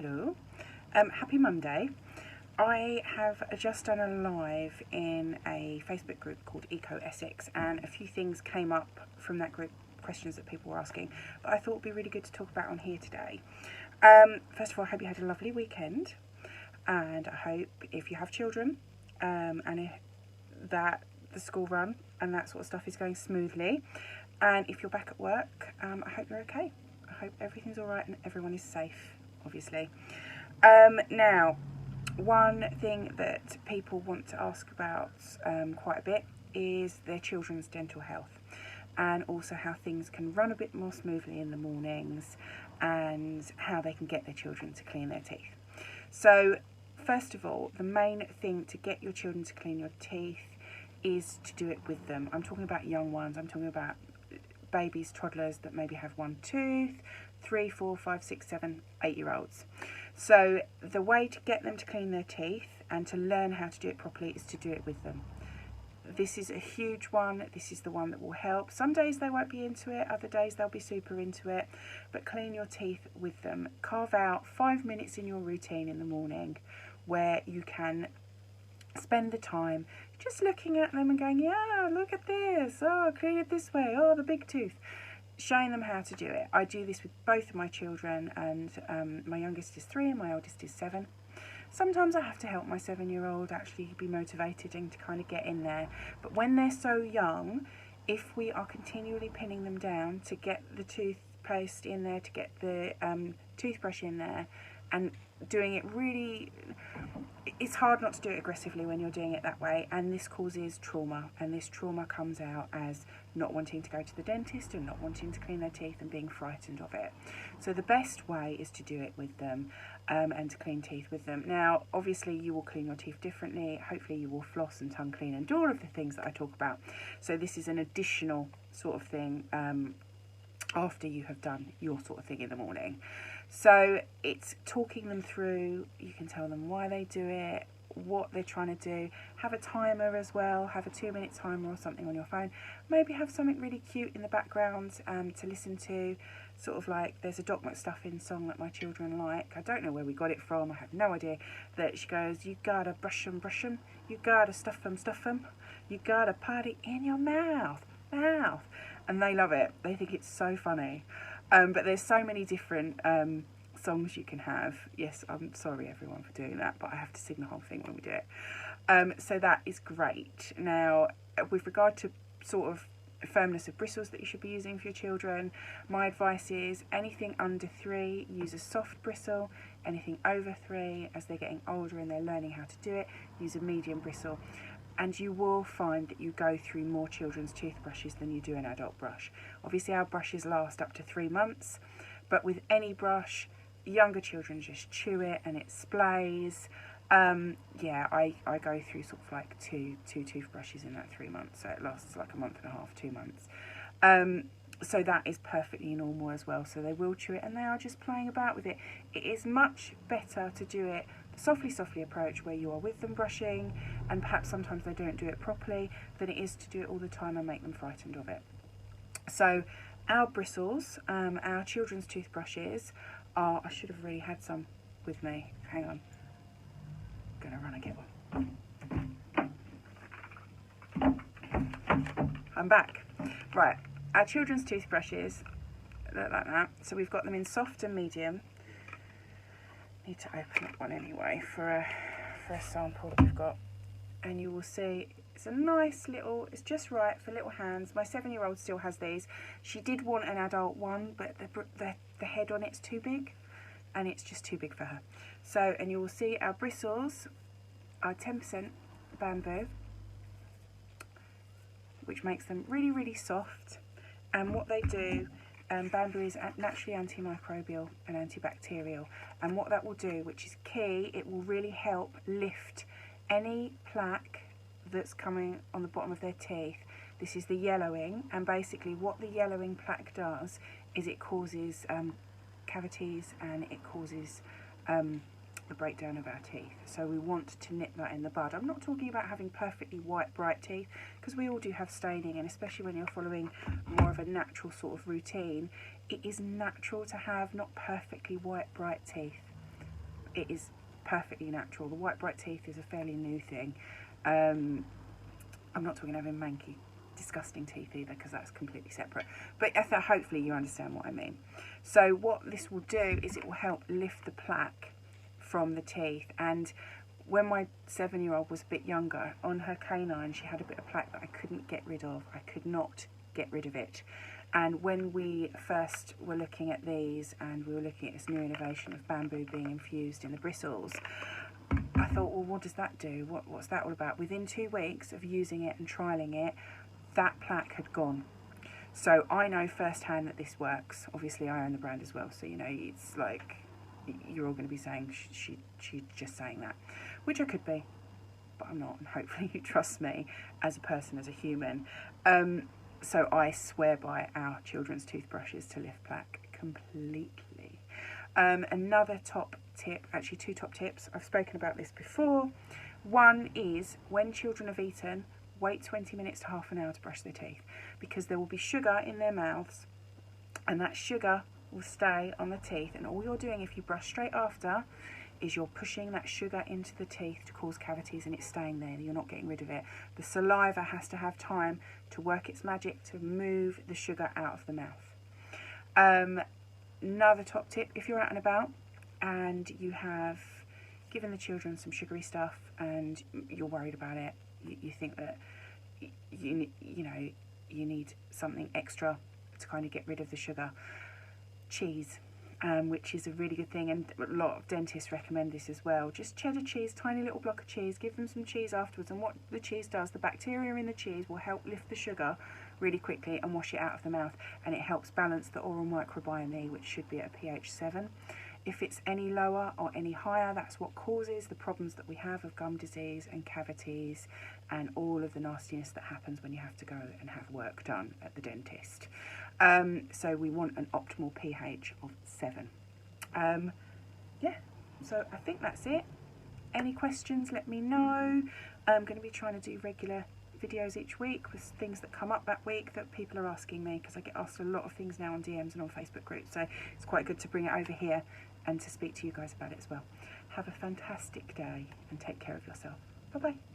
Hello. Happy Monday. I have just done a live in a Facebook group called Eco Essex, and a few things came up from that group, questions that people were asking, that I thought would be really good to talk about on here today. First of all, I hope you had a lovely weekend, and I hope if you have children that the school run and that sort of stuff is going smoothly, and if you're back at work, I hope you're okay. I hope everything's all right and everyone is safe, obviously. Now, one thing that people want to ask about quite a bit is their children's dental health, and also how things can run a bit more smoothly in the mornings and how they can get their children to clean their teeth. So first of all, the main thing to get your children to clean your teeth is to do it with them. I'm talking about young ones. I'm talking about babies, toddlers that maybe have one tooth, 3, 4, 5, 6, 7, 8-year-olds. So the way to get them to clean their teeth and to learn how to do it properly is to do it with them. This is a huge one. This is the one that will help. Some days they won't be into it, other days they'll be super into it, but clean your teeth with them. Carve out 5 minutes in your routine in the morning where you can spend the time just looking at them and going, yeah, look at this, oh, clean it this way, oh, the big tooth. Showing them how to do it. I do this with both of my children, and my youngest is 3 and my oldest is 7. Sometimes I have to help my 7-year-old actually be motivated and to kind of get in there. But when they're so young, if we are continually pinning them down to get the toothpaste in there, to get the toothbrush in there, and doing it really, it's hard not to do it aggressively when you're doing it that way, and this causes trauma, and this trauma comes out as not wanting to go to the dentist and not wanting to clean their teeth and being frightened of it. So the best way is to do it with them, and to clean teeth with them. Now obviously you will clean your teeth differently. Hopefully you will floss and tongue clean and do all of the things that I talk about. So this is an additional sort of thing after you have done your sort of thing in the morning. So it's talking them through. You can tell them why they do it, what they're trying to do. Have a timer as well. Have a 2-minute timer or something on your phone. Maybe have something really cute in the background to listen to. Sort of like, there's a Doc McStuffins song that my children like. I don't know where we got it from. I have no idea. That she goes, you gotta brush 'em, brush 'em. You gotta stuff 'em, stuff 'em. You gotta put it in your mouth, mouth. And they love it. They think it's so funny. But there's so many different songs you can have. Yes, I'm sorry everyone for doing that, but I have to sing the whole thing when we do it. So that is great. Now, with regard to sort of firmness of bristles that you should be using for your children, my advice is anything under 3, use a soft bristle. Anything over 3, as they're getting older and they're learning how to do it, use a medium bristle. And you will find that you go through more children's toothbrushes than you do an adult brush. Obviously our brushes last up to 3 months, but with any brush, younger children just chew it and it splays. Yeah, I go through sort of like two toothbrushes in that 3 months, so it lasts like a month and a half, 2 months. So that is perfectly normal as well. So they will chew it and they are just playing about with it. It is much better to do it the softly approach where you are with them brushing, and perhaps sometimes they don't do it properly, than it is to do it all the time and make them frightened of it. So our bristles, our children's toothbrushes are, I should have really had some with me. Hang on. I'm gonna run and get one. I'm back. Right. Our children's toothbrushes look like that. So we've got them in soft and medium. Need to open up one anyway for a sample that we've got, and you will see it's a nice little, it's just right for little hands. My 7-year-old still has these. She did want an adult one, but the head on it's too big, and it's just too big for her. So, and you will see our bristles are 10% bamboo, which makes them really soft. And what they do, bamboo is naturally antimicrobial and antibacterial, and what that will do, which is key, it will really help lift any plaque that's coming on the bottom of their teeth. This is the yellowing, and basically what the yellowing plaque does is it causes cavities, and it causes the breakdown of our teeth. So we want to nip that in the bud. I'm not talking about having perfectly white, bright teeth, because we all do have staining, and especially when you're following more of a natural sort of routine, it is natural to have not perfectly white, bright teeth. it is perfectly natural. The white bright teeth is a fairly new thing. I'm not talking having manky, disgusting teeth either, because that's completely separate. But hopefully you understand what I mean. So what this will do is it will help lift the plaque from the teeth. And when my 7-year-old was a bit younger, on her canine she had a bit of plaque that I couldn't get rid of. I could not get rid of it. And when we first were looking at these, and we were looking at this new innovation of bamboo being infused in the bristles, I thought, well, what does that do? What's that all about? Within 2 weeks of using it and trialling it, that plaque had gone. So I know firsthand that this works. Obviously I own the brand as well, so you know, it's like you're all going to be saying she's just saying that, which I could be, but I'm not, and hopefully you trust me as a person, as a human. So I swear by our children's toothbrushes to lift plaque completely. Another top tip, actually 2 top tips, I've spoken about this before. One is, when children have eaten, wait 20 minutes to half an hour to brush their teeth, because there will be sugar in their mouths, and that sugar will stay on the teeth, and all you're doing if you brush straight after is you're pushing that sugar into the teeth to cause cavities, and it's staying there. You're not getting rid of it. The saliva has to have time to work its magic to move the sugar out of the mouth. Another top tip, if you're out and about and you have given the children some sugary stuff and you're worried about it, you think that you need something extra to kind of get rid of the sugar, cheese. Which is a really good thing, and a lot of dentists recommend this as well. Just cheddar cheese, tiny little block of cheese, give them some cheese afterwards, and what the cheese does, the bacteria in the cheese will help lift the sugar really quickly and wash it out of the mouth, and it helps balance the oral microbiome, which should be at a pH 7. If it's any lower or any higher, that's what causes the problems that we have of gum disease and cavities and all of the nastiness that happens when you have to go and have work done at the dentist. So we want an optimal pH of 7. Yeah, so I think that's it. Any questions, let me know. I'm going to be trying to do regular videos each week with things that come up that week that people are asking me, because I get asked a lot of things now on DMs and on Facebook groups, so it's quite good to bring it over here and to speak to you guys about it as well. Have a fantastic day and take care of yourself. Bye bye.